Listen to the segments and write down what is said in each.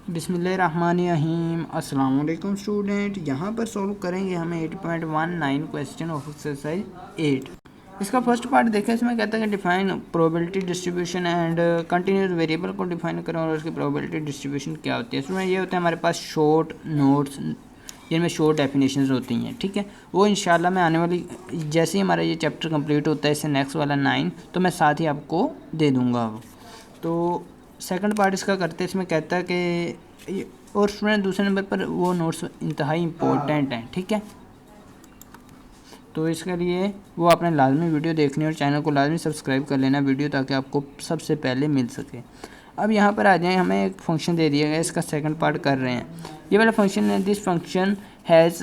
बिस्मिल्लाहिर्रहमानिर्रहीम। अस्सलाम वालेकुम स्टूडेंट। यहाँ पर सॉल्व करेंगे हमें 8.19 क्वेश्चन ऑफ एक्सरसाइज 8। इसका फर्स्ट पार्ट देखें। इसमें कहता है कि define probability distribution and continuous variable को डिफाइन करें और उसकी प्रोबेबिलिटी डिस्ट्रीब्यूशन क्या होती है। इसमें ये होता है हमारे पास शॉर्ट नोट्स जिनमें शॉर्ट डेफिनेशंस होती हैं, ठीक है। वो इंशाल्लाह मैं आने वाली जैसे ही हमारा ये चैप्टर कंप्लीट होता है, इससे नेक्स्ट वाला 9, तो मैं साथ ही आपको दे दूँगा। तो सेकंड पार्ट इसका करते हैं। इसमें कहता है कि और स्टूडेंट दूसरे नंबर पर वो नोट्स इंतहाई इम्पोर्टेंट हैं, ठीक है। तो इसके लिए वो आपने लाजमी वीडियो देखनी और चैनल को लाजमी सब्सक्राइब कर लेना वीडियो, ताकि आपको सबसे पहले मिल सके। अब यहाँ पर आ जाए, हमें एक फंक्शन दे दिया गया, इसका सेकंड पार्ट कर रहे हैं। ये वाला फंक्शन है, दिस फंक्शन हैज़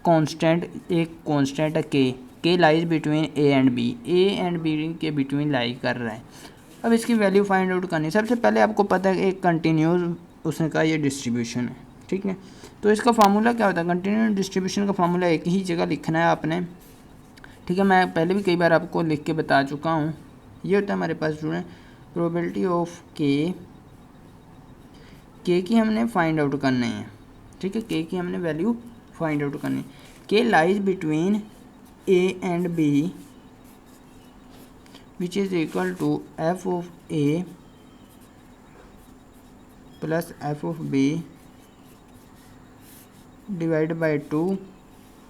कांस्टेंट, एक कांस्टेंट है k lies between a and b k between lie कर रहा है। अब इसकी वैल्यू फाइंड आउट करनी है। सबसे पहले आपको पता है कि एक कंटिन्यूस उसने कहा ये डिस्ट्रीब्यूशन है, ठीक है। तो इसका फार्मूला क्या होता है? कंटिन्यूस डिस्ट्रीब्यूशन का फार्मूला एक ही जगह लिखना है आपने, ठीक है। मैं पहले भी कई बार आपको लिख के बता चुका हूँ। ये होता है हमारे पास स्टूडेंट प्रोबेबिलिटी ऑफ के की हमने फाइंड आउट करनी है, ठीक है। के की हमने वैल्यू फाइंड आउट करनी है। K lies between a and b which is equal to f of a plus f of b divided by 2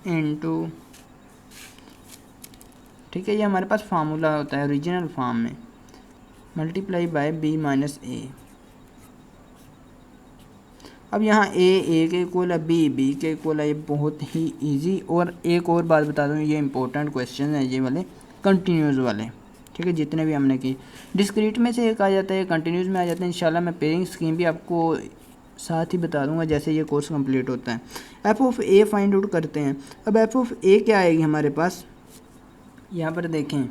into, ठीक है। ये हमारे पास फार्मूला होता है ओरिजिनल फॉर्म में, multiply by b minus a। अब यहाँ a के इक्वल है, b के इक्वल है। ये बहुत ही इजी। और एक और बात बता दूँ, ये इंपॉर्टेंट क्वेश्चन है ये वाले कंटिन्यूस वाले, ठीक है। जितने भी हमने की डिस्क्रीट में से एक आ जाता है, कंटिन्यूस में आ जाता है। इंशाल्लाह मैं पेयरिंग स्कीम भी आपको साथ ही बता दूंगा जैसे ये कोर्स कंप्लीट होता है। F of A find out करते हैं। अब एफ ऑफ ए क्या आएगी हमारे पास? यहाँ पर देखें,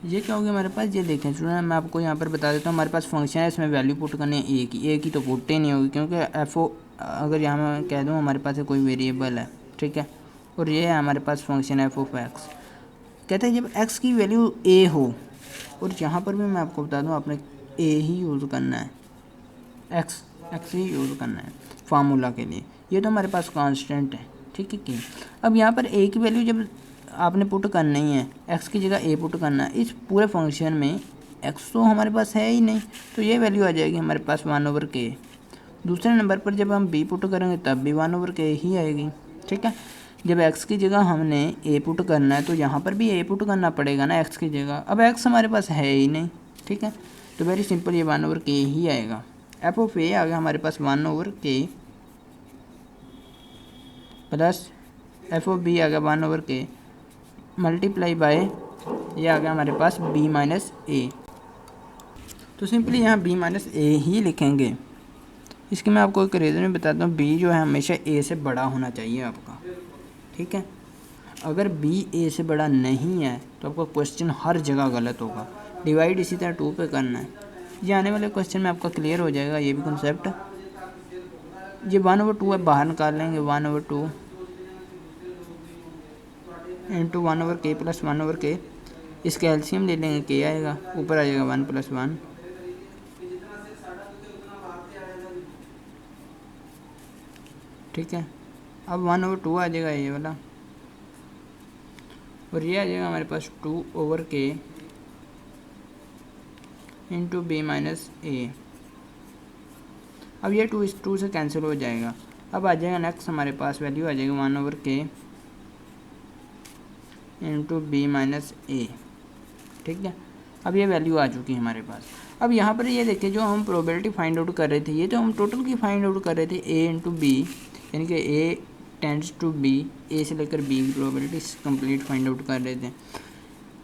ये क्या होगी हमारे पास? ये देखें स्टूडेंट, मैं आपको यहाँ पर बता देता हूँ। हमारे पास फंक्शन है, इसमें वैल्यू पुट करनी है ए की तो पुट ही नहीं होगी, क्योंकि एफ ओ अगर यहाँ मैं कह दूँ हमारे पास कोई वेरिएबल है, ठीक है। और ये है हमारे पास फंक्शन एफ ऑफ एक्स। कहते हैं जब x की वैल्यू a हो, और यहाँ पर भी मैं आपको बता दूँ आपने a ही यूज़ करना है, x ही यूज़ करना है फार्मूला के लिए। ये तो हमारे पास कांस्टेंट है, ठीक है कि। अब यहाँ पर a की वैल्यू जब आपने पुट करनी है, x की जगह a पुट करना है। इस पूरे फंक्शन में x तो हमारे पास है ही नहीं, तो ये वैल्यू आ जाएगी हमारे पास 1/k। दूसरे नंबर पर जब हम b पुट करेंगे तब भी 1/k ही आएगी, ठीक है। जब x की जगह हमने a पुट करना है, तो यहाँ पर भी a पुट करना पड़ेगा ना x की जगह। अब x हमारे पास है ही नहीं, ठीक है। तो वेरी सिंपल, ये 1/k ही आएगा। f ऑफ a आ गया हमारे पास 1/k plus f of b आ गया 1/k मल्टीप्लाई बाय ये आ गया हमारे पास b माइनस a। तो सिंपली यहाँ b माइनस a ही लिखेंगे। इसकी मैं आपको एक रीज़न में बताता हूँ। b जो है हमेशा a से बड़ा होना चाहिए आपका, ठीक है। अगर b a से बड़ा नहीं है तो आपका क्वेश्चन हर जगह गलत होगा। डिवाइड इसी तरह 2 पे करना है। ये आने वाले क्वेश्चन में आपका क्लियर हो जाएगा ये भी कॉन्सेप्ट। ये 1/2 है, बाहर निकाल लेंगे। 1/2 इंटू 1/k प्लस 1/k। इसके एलसीएम ले लेंगे, k आएगा, ऊपर आ जाएगा 1 + 1, ठीक है। अब 1/2 आ जाएगा ये वाला, और ये आ जाएगा हमारे पास 2/k into b minus a। अब ये 2 इस 2 से कैंसिल हो जाएगा। अब आ जाएगा नेक्स्ट हमारे पास वैल्यू आ जाएगी 1/k into b minus a, ठीक है। अब ये वैल्यू आ चुकी है हमारे पास। अब यहाँ पर ये देखिए, जो हम प्रोबेबिलिटी फाइंड आउट कर रहे थे, ये तो हम टोटल की फाइंड आउट कर रहे थे a इंटू b, यानी कि a tends to b, a से लेकर b की प्रोबेबिलिटी कंप्लीट फाइंड आउट कर रहे थे।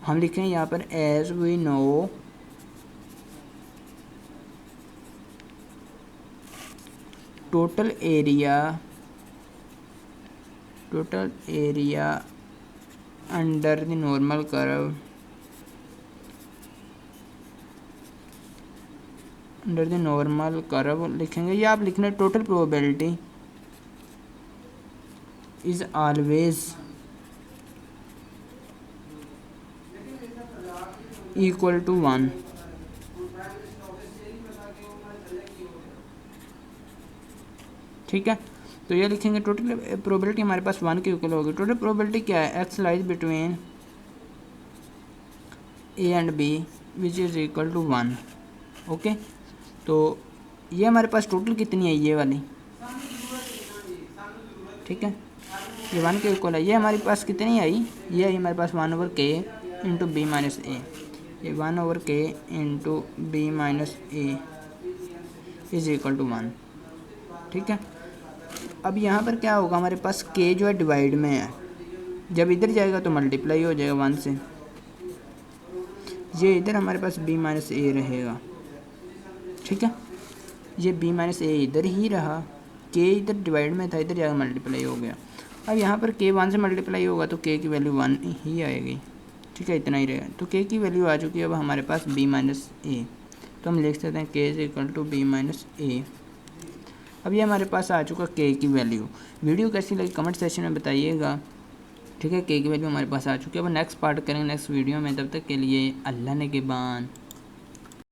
हम लिखें यहाँ पर as we know total area under the normal curve, under the normal curve लिखेंगे, या आप लिखना total probability is always equal to 1। ठीक है, तो ये लिखेंगे टोटल प्रोबेबिलिटी हमारे पास 1 के इक्वल होगी। टोटल प्रोबेबिलिटी क्या है, X lies between a and b which is equal to 1। Okay, तो ये हमारे पास टोटल कितनी है, ये वाली, ठीक है, ये 1 के इक्वल है। ये हमारे पास कितनी आई, ये आई हमारे पास 1/k into b minus a, ये 1/k into b minus a is equal to 1। ठीक है, अब यहाँ पर क्या होगा, हमारे पास k जो है डिवाइड में है, जब इधर जाएगा तो मल्टीप्लाई हो जाएगा 1 से, ये इधर हमारे पास b माइनस ए रहेगा। ठीक है, ये b माइनस ए इधर ही रहा, k इधर डिवाइड में था, इधर जाकर मल्टीप्लाई हो गया। अब यहाँ पर k 1 से मल्टीप्लाई होगा तो k की वैल्यू 1 ही आएगी। ठीक है, इतना ही रहेगा, तो k की वैल्यू आ चुकी है अब हमारे पास b माइनस ए, तो हम लिख सकते हैं k is equal to b minus a. अब ये हमारे पास आ चुका k की वैल्यू। वीडियो कैसी लगी कमेंट सेक्शन में बताइएगा। ठीक है, k की वैल्यू हमारे पास आ चुकी है। अब नेक्स्ट पार्ट करेंगे नेक्स्ट वीडियो में, तब तक के लिए अल्लाह ने के बान।